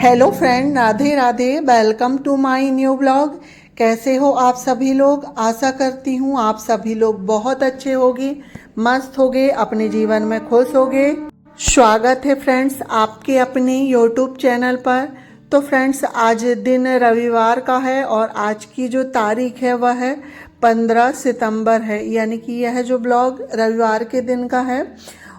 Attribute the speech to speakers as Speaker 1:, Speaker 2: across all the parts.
Speaker 1: Hello friend, Radhe Radhe. Welcome to my new blog. कैसे हो आप सभी लोग? आशा करती हूँ आप सभी लोग बहुत अच्छे होगे, मस्त होगे, अपने जीवन में खुश होगे। स्वागत है फ्रेंड्स आपके अपने यूट्यूब चैनल पर। तो फ्रेंड्स आज दिन रविवार का है और आज की जो तारीख है वह है 15 सितंबर है, यानी कि यह जो ब्लॉग रविवार के दिन का है।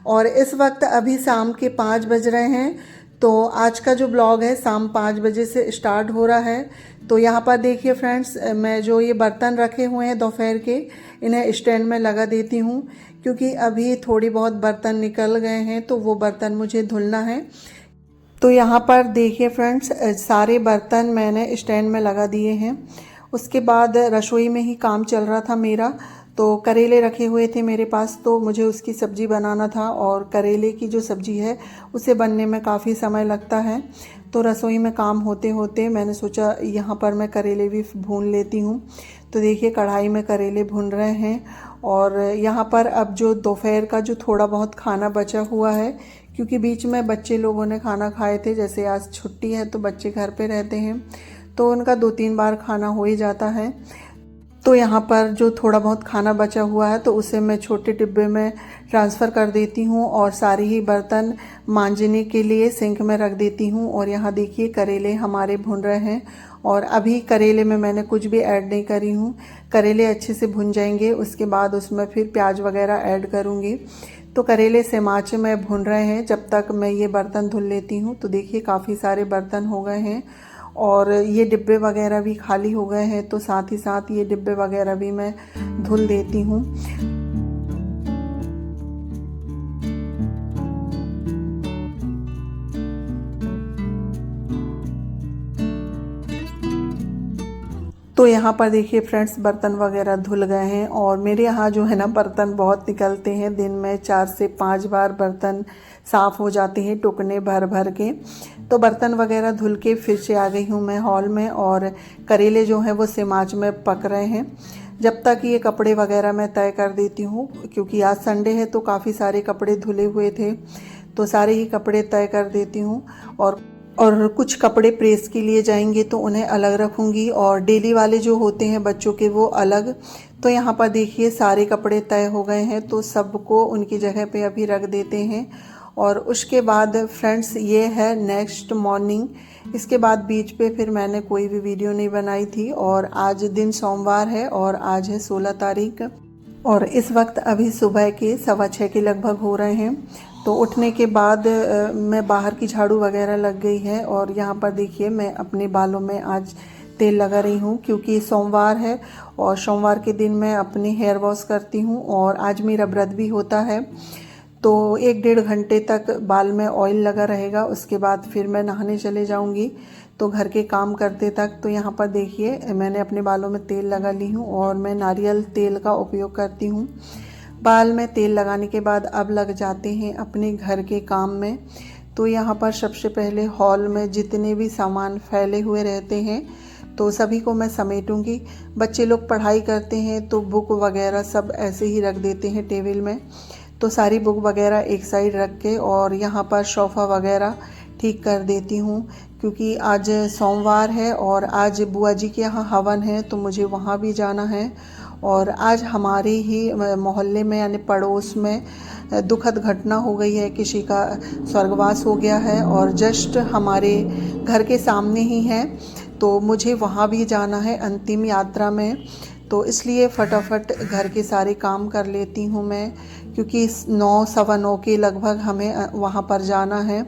Speaker 1: और इस वक्त अभी शाम के 5 बज रहे हैं। तो आज का जो ब्लॉग है शाम 5 बजे से स्टार्ट हो रहा है। तो यहाँ पर देखिए फ्रेंड्स, मैं जो ये बर्तन रखे हुए हैं दोपहर के, इन्हें स्टैंड में लगा देती हूँ क्योंकि अभी थोड़ी बहुत बर्तन निकल गए हैं तो वो बर्तन मुझे धुलना है। तो यहाँ पर देखिए फ्रेंड्स, सारे बर्तन मैंने स्टैंड में लगा दिए हैं। उसके बाद रसोई में ही काम चल रहा था मेरा। तो करेले रखे हुए थे मेरे पास, तो मुझे उसकी सब्ज़ी बनाना था और करेले की जो सब्ज़ी है उसे बनने में काफ़ी समय लगता है। तो रसोई में काम होते होते मैंने सोचा यहाँ पर मैं करेले भी भून लेती हूँ। तो देखिए कढ़ाई में करेले भून रहे हैं। और यहाँ पर अब जो दोपहर का जो थोड़ा बहुत खाना बचा हुआ है, क्योंकि बीच में बच्चे लोगों ने खाना खाए थे, जैसे आज छुट्टी है तो बच्चे घर पे रहते हैं तो उनका 2-3 बार खाना हो ही जाता है। तो यहाँ पर जो थोड़ा बहुत खाना बचा हुआ है तो उसे मैं छोटे डिब्बे में ट्रांसफ़र कर देती हूँ और सारे ही बर्तन मांजने के लिए सिंक में रख देती हूँ। और यहाँ देखिए करेले हमारे भुन रहे हैं और अभी करेले में मैंने कुछ भी ऐड नहीं करी हूँ। करेले अच्छे से भुन जाएंगे, उसके बाद उसमें फिर प्याज वगैरह ऐड करूँगी। तो करेले सेमाच में भुन रहे हैं जब तक मैं ये बर्तन धुल लेती हूँ। तो देखिए काफ़ी सारे बर्तन हो गए हैं और ये डिब्बे वगैरह भी खाली हो गए हैं, तो साथ ही साथ ये डिब्बे वगैरह भी मैं धुल देती हूँ। तो यहाँ पर देखिए फ्रेंड्स, बर्तन वगैरह धुल गए हैं और मेरे यहाँ जो है ना बर्तन बहुत निकलते हैं। दिन में 4 से 5 बार बर्तन साफ़ हो जाते हैं टुकने भर भर के। तो बर्तन वगैरह धुल के फिर से आ गई हूँ मैं हॉल में और करेले जो हैं वो सेमाच में पक रहे हैं। जब तक ये कपड़े वगैरह मैं तय कर देती हूँ, क्योंकि आज संडे है तो काफ़ी सारे कपड़े धुले हुए थे, तो सारे ही कपड़े तय कर देती हूँ। और कुछ कपड़े प्रेस के लिए जाएंगे तो उन्हें अलग रखूँगी और डेली वाले जो होते हैं बच्चों के वो अलग। तो यहाँ पर देखिए सारे कपड़े तय हो गए हैं तो सबको उनकी जगह पे अभी रख देते हैं। और उसके बाद फ्रेंड्स ये है नेक्स्ट मॉर्निंग। इसके बाद बीच पे फिर मैंने कोई भी वीडियो नहीं बनाई थी और आज दिन सोमवार है और आज है 16 तारीख और इस वक्त अभी सुबह के 6:15 के लगभग हो रहे हैं। तो उठने के बाद मैं बाहर की झाड़ू वगैरह लग गई है और यहाँ पर देखिए मैं अपने बालों में आज तेल लगा रही हूँ क्योंकि सोमवार है और सोमवार के दिन मैं अपने हेयर वॉश करती हूँ और आज मेरा व्रत भी होता है। तो 1-1.5 घंटे तक बाल में ऑयल लगा रहेगा, उसके बाद फिर मैं नहाने चले जाऊँगी तो घर के काम करते तक। तो यहाँ पर देखिए मैंने अपने बालों में तेल लगा ली हूँ और मैं नारियल तेल का उपयोग करती हूँ। बाल में तेल लगाने के बाद अब लग जाते हैं अपने घर के काम में। तो यहाँ पर सबसे पहले हॉल में जितने भी सामान फैले हुए रहते हैं तो सभी को मैं समेटूंगी। बच्चे लोग पढ़ाई करते हैं तो बुक वगैरह सब ऐसे ही रख देते हैं टेबल में, तो सारी बुक वगैरह एक साइड रख के और यहाँ पर सोफ़ा वगैरह ठीक कर देती हूँ क्योंकि आज सोमवार है और आज बुआ जी के यहाँ हवन है तो मुझे वहाँ भी जाना है। और आज हमारे ही मोहल्ले में यानी पड़ोस में दुखद घटना हो गई है, किसी का स्वर्गवास हो गया है और जस्ट हमारे घर के सामने ही है, तो मुझे वहाँ भी जाना है अंतिम यात्रा में। तो इसलिए फटाफट घर के सारे काम कर लेती हूँ मैं, क्योंकि 9-9:15 के लगभग हमें वहाँ पर जाना है।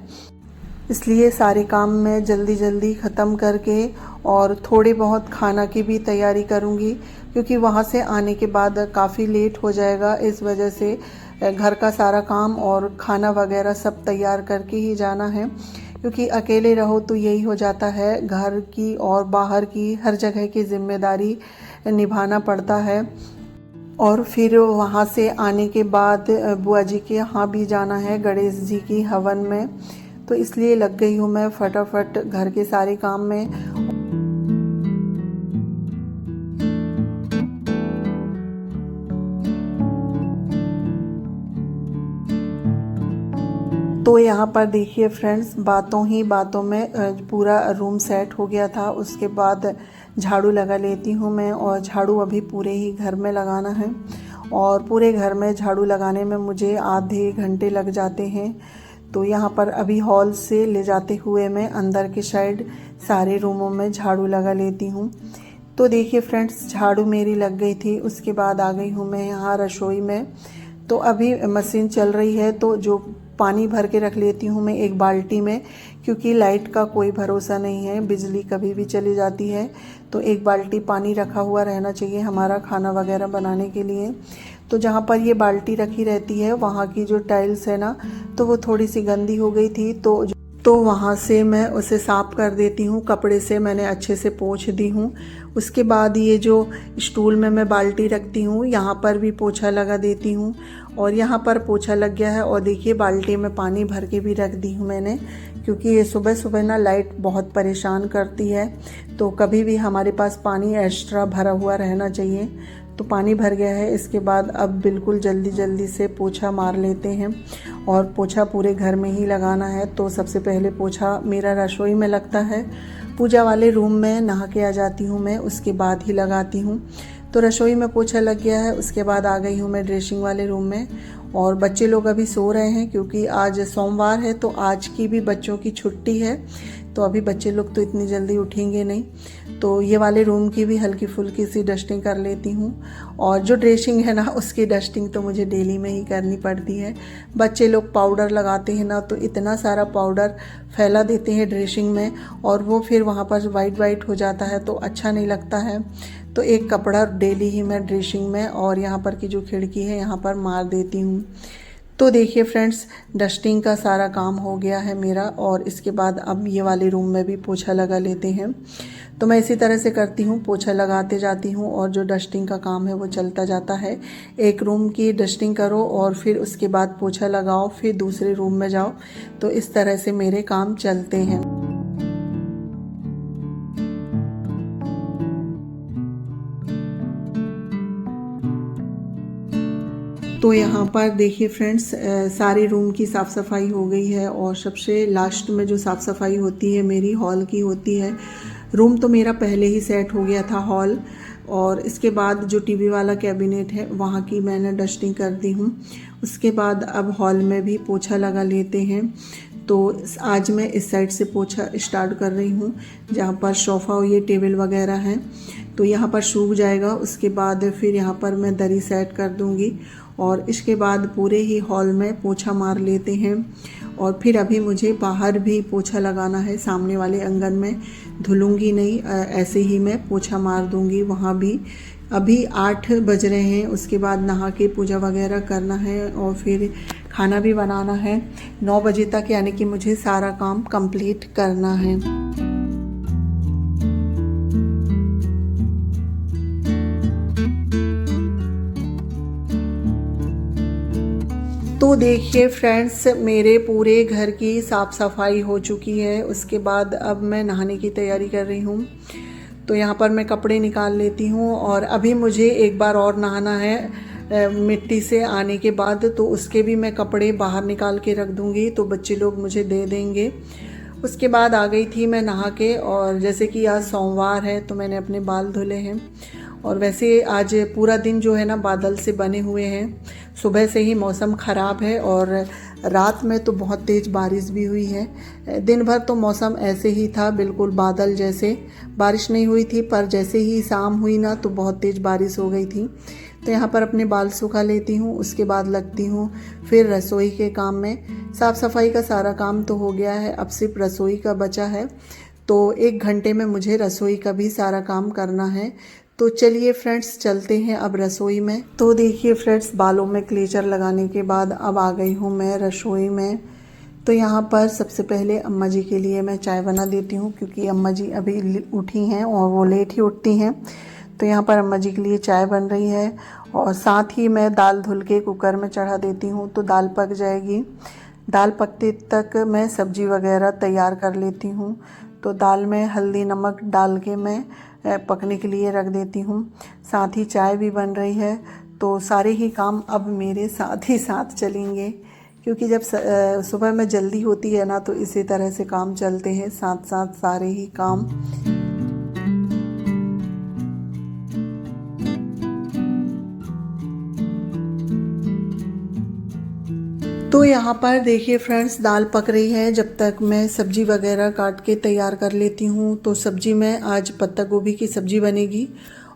Speaker 1: इसलिए सारे काम मैं जल्दी जल्दी ख़त्म करके और थोड़े बहुत खाना की भी तैयारी करूँगी क्योंकि वहाँ से आने के बाद काफ़ी लेट हो जाएगा। इस वजह से घर का सारा काम और खाना वगैरह सब तैयार करके ही जाना है, क्योंकि अकेले रहो तो यही हो जाता है, घर की और बाहर की हर जगह की जिम्मेदारी निभाना पड़ता है। और फिर वहाँ से आने के बाद बुआ जी के यहाँ भी जाना है गणेश जी की हवन में, तो इसलिए लग गई हूँ मैं फटाफट घर के सारे काम में। तो यहाँ पर देखिए फ्रेंड्स, बातों ही बातों में पूरा रूम सेट हो गया था। उसके बाद झाड़ू लगा लेती हूँ मैं, और झाड़ू अभी पूरे ही घर में लगाना है, और पूरे घर में झाड़ू लगाने में मुझे आधे घंटे लग जाते हैं। तो यहाँ पर अभी हॉल से ले जाते हुए मैं अंदर के साइड सारे रूमों में झाड़ू लगा लेती हूँ। तो देखिए फ्रेंड्स, झाड़ू मेरी लग गई थी। उसके बाद आ गई हूँ मैं यहाँ रसोई में। तो अभी मशीन चल रही है, तो जो पानी भर के रख लेती हूँ मैं एक बाल्टी में, क्योंकि लाइट का कोई भरोसा नहीं है, बिजली कभी भी चली जाती है। तो एक बाल्टी पानी रखा हुआ रहना चाहिए हमारा खाना वगैरह बनाने के लिए। तो जहाँ पर ये बाल्टी रखी रहती है वहाँ की जो टाइल्स है ना, तो वो थोड़ी सी गंदी हो गई थी। तो वहाँ से मैं उसे साफ़ कर देती हूँ, कपड़े से मैंने अच्छे से पोंछ दी हूँ। उसके बाद ये जो स्टूल में मैं बाल्टी रखती हूँ, यहाँ पर भी पोछा लगा देती हूँ, और यहाँ पर पोछा लग गया है। और देखिए बाल्टी में पानी भर के भी रख दी हूँ मैंने, क्योंकि ये सुबह सुबह ना लाइट बहुत परेशान करती है। तो कभी भी हमारे पास पानी एक्स्ट्रा भरा हुआ रहना चाहिए। तो पानी भर गया है। इसके बाद अब बिल्कुल जल्दी जल्दी से पोछा मार लेते हैं, और पोछा पूरे घर में ही लगाना है। तो सबसे पहले पोछा मेरा रसोई में लगता है, पूजा वाले रूम में नहा के आ जाती हूँ मैं, उसके बाद ही लगाती हूँ। तो रसोई में पोछा लग गया है। उसके बाद आ गई हूँ मैं ड्रेसिंग वाले रूम में, और बच्चे लोग अभी सो रहे हैं, क्योंकि आज सोमवार है, तो आज की भी बच्चों की छुट्टी है। तो अभी बच्चे लोग तो इतनी जल्दी उठेंगे नहीं। तो ये वाले रूम की भी हल्की फुल्की सी डस्टिंग कर लेती हूँ। और जो ड्रेसिंग है ना, उसकी डस्टिंग तो मुझे डेली में ही करनी पड़ती है। बच्चे लोग पाउडर लगाते हैं ना, तो इतना सारा पाउडर फैला देते हैं ड्रेसिंग में, और वो फिर वहाँ पर वाइट वाइट हो जाता है, तो अच्छा नहीं लगता है। तो एक कपड़ा डेली ही मैं ड्रेसिंग में और यहाँ पर की जो खिड़की है यहाँ पर मार देती हूँ। तो देखिए फ्रेंड्स, डस्टिंग का सारा काम हो गया है मेरा, और इसके बाद अब ये वाले रूम में भी पोछा लगा लेते हैं। तो मैं इसी तरह से करती हूँ, पोछा लगाते जाती हूँ, और जो डस्टिंग का काम है वो चलता जाता है। एक रूम की डस्टिंग करो और फिर उसके बाद पोछा लगाओ, फिर दूसरे रूम में जाओ। तो इस तरह से मेरे काम चलते हैं। तो यहाँ पर देखिए फ्रेंड्स, सारे रूम की साफ़ सफाई हो गई है, और सबसे लास्ट में जो साफ़ सफाई होती है मेरी हॉल की होती है। रूम तो मेरा पहले ही सेट हो गया था हॉल, और इसके बाद जो टीवी वाला कैबिनेट है वहाँ की मैंने डस्टिंग कर दी हूँ। उसके बाद अब हॉल में भी पोछा लगा लेते हैं। तो आज मैं इस साइड से पोछा स्टार्ट कर रही हूँ, जहाँ पर सोफ़ा और ये टेबल वगैरह हैं। तो यहाँ पर सूख जाएगा, उसके बाद फिर यहाँ पर मैं दरी सेट कर दूँगी, और इसके बाद पूरे ही हॉल में पोछा मार लेते हैं। और फिर अभी मुझे बाहर भी पोछा लगाना है, सामने वाले आंगन में धुलूँगी नहीं, ऐसे ही मैं पोछा मार दूँगी वहाँ भी। अभी 8 बज रहे हैं। उसके बाद नहा के पूजा वगैरह करना है, और फिर खाना भी बनाना है 9 बजे तक, यानी कि मुझे सारा काम कंप्लीट करना है। तो देखिए फ्रेंड्स, मेरे पूरे घर की साफ़ सफाई हो चुकी है। उसके बाद अब मैं नहाने की तैयारी कर रही हूँ। तो यहाँ पर मैं कपड़े निकाल लेती हूँ, और अभी मुझे एक बार और नहाना है मिट्टी से आने के बाद। तो उसके भी मैं कपड़े बाहर निकाल के रख दूँगी, तो बच्चे लोग मुझे दे देंगे। उसके बाद आ गई थी मैं नहा के, और जैसे कि आज सोमवार है तो मैंने अपने बाल धुले हैं। और वैसे आज पूरा दिन जो है ना बादल से बने हुए हैं। सुबह से ही मौसम ख़राब है, और रात में तो बहुत तेज़ बारिश भी हुई है। दिन भर तो मौसम ऐसे ही था, बिल्कुल बादल जैसे। बारिश नहीं हुई थी, पर जैसे ही शाम हुई ना तो बहुत तेज़ बारिश हो गई थी। तो यहाँ पर अपने बाल सुखा लेती हूँ, उसके बाद लगती हूँ फिर रसोई के काम में। साफ़ सफाई का सारा काम तो हो गया है, अब सिर्फ रसोई का बचा है। तो 1 घंटे में मुझे रसोई का भी सारा काम करना है। तो चलिए फ्रेंड्स, चलते हैं अब रसोई में। तो देखिए फ्रेंड्स, बालों में क्लेचर लगाने के बाद अब आ गई हूँ मैं रसोई में। तो यहाँ पर सबसे पहले अम्मा जी के लिए मैं चाय बना देती हूँ, क्योंकि अम्मा जी अभी उठी हैं और वो लेट ही उठती हैं। तो यहाँ पर अम्मा जी के लिए चाय बन रही है, और साथ ही मैं दाल धुल के कुकर में चढ़ा देती हूँ, तो दाल पक जाएगी। दाल पकते तक मैं सब्जी वगैरह तैयार कर लेती हूँ। तो दाल में हल्दी नमक डाल के मैं पकने के लिए रख देती हूँ। साथ ही चाय भी बन रही है। तो सारे ही काम अब मेरे साथ ही साथ चलेंगे, क्योंकि जब सुबह में जल्दी होती है ना तो इसी तरह से काम चलते हैं, साथ साथ सारे ही काम। तो यहाँ पर देखिए फ्रेंड्स, दाल पक रही है। जब तक मैं सब्जी वगैरह काट के तैयार कर लेती हूँ। तो सब्जी में आज पत्ता गोभी की सब्जी बनेगी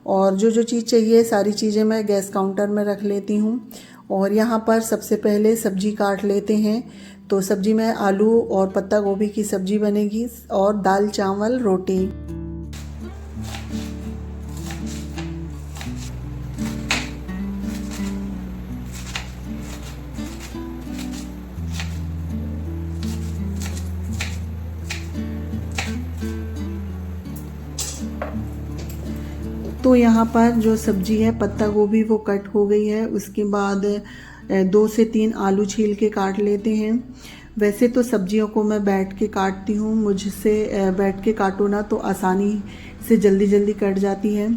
Speaker 1: और जो जो चीज़ चाहिए सारी चीज़ें मैं गैस काउंटर में रख लेती हूँ। और यहाँ पर सबसे पहले सब्जी काट लेते हैं। तो सब्जी में आलू और पत्ता गोभी की सब्जी बनेगी और दाल चावल रोटी। तो यहाँ पर जो सब्जी है पत्ता गोभी वो कट हो गई है। उसके बाद 2 से 3 आलू छील के काट लेते हैं। वैसे तो सब्जियों को मैं बैठ के काटती हूँ, मुझसे बैठ के काटो ना तो आसानी से जल्दी जल्दी कट जाती है,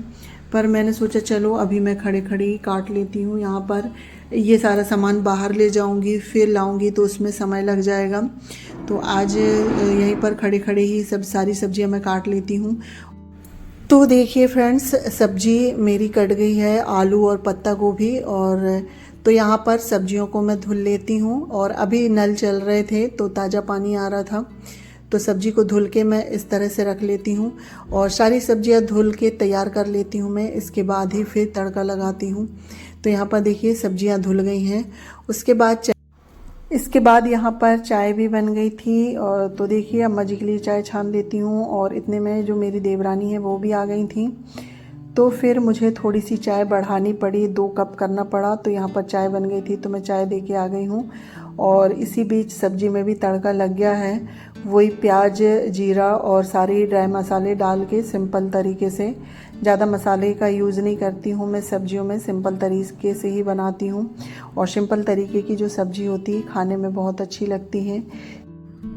Speaker 1: पर मैंने सोचा चलो अभी मैं खड़े खड़े ही काट लेती हूँ। यहाँ पर ये सारा सामान बाहर ले जाऊँगी फिर लाऊँगी तो उसमें समय लग जाएगा, तो आज यहीं पर खड़े खड़े ही सारी सब्जियाँ मैं काट लेती हूँ। तो देखिए फ्रेंड्स, सब्जी मेरी कट गई है, आलू और पत्ता गोभी। और तो यहाँ पर सब्जियों को मैं धुल लेती हूँ और अभी नल चल रहे थे तो ताज़ा पानी आ रहा था, तो सब्जी को धुल के मैं इस तरह से रख लेती हूँ और सारी सब्जियाँ धुल के तैयार कर लेती हूँ मैं। इसके बाद ही फिर तड़का लगाती हूँ। तो यहाँ पर देखिए सब्जियाँ धुल गई हैं। इसके बाद यहाँ पर चाय भी बन गई थी। और तो देखिए अम्मा जी के लिए चाय छान देती हूँ और इतने में जो मेरी देवरानी है वो भी आ गई थी, तो फिर मुझे थोड़ी सी चाय बढ़ानी पड़ी, 2 कप करना पड़ा। तो यहाँ पर चाय बन गई थी तो मैं चाय दे के आ गई हूँ। और इसी बीच सब्जी में भी तड़का लग गया है, वही प्याज जीरा और सारे ड्राई मसाले डाल के सिंपल तरीके से। ज़्यादा मसाले का यूज़ नहीं करती हूँ मैं सब्जियों में, सिंपल तरीके से ही बनाती हूँ। और सिंपल तरीके की जो सब्जी होती है खाने में बहुत अच्छी लगती है।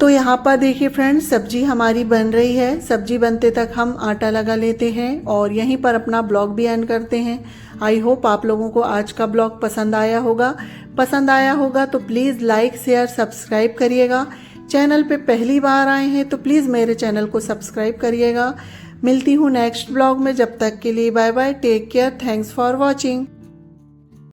Speaker 1: तो यहाँ पर देखिए फ्रेंड्स, सब्जी हमारी बन रही है। सब्जी बनते तक हम आटा लगा लेते हैं और यहीं पर अपना ब्लॉग भी एंड करते हैं। आई होप आप लोगों को आज का ब्लॉग पसंद आया होगा तो प्लीज़ लाइक शेयर सब्सक्राइब करिएगा। चैनल पे पहली बार आए हैं तो प्लीज़ मेरे चैनल को सब्सक्राइब करिएगा। मिलती हूँ नेक्स्ट ब्लॉग में, जब तक के लिए bye bye, take care, thanks for watching.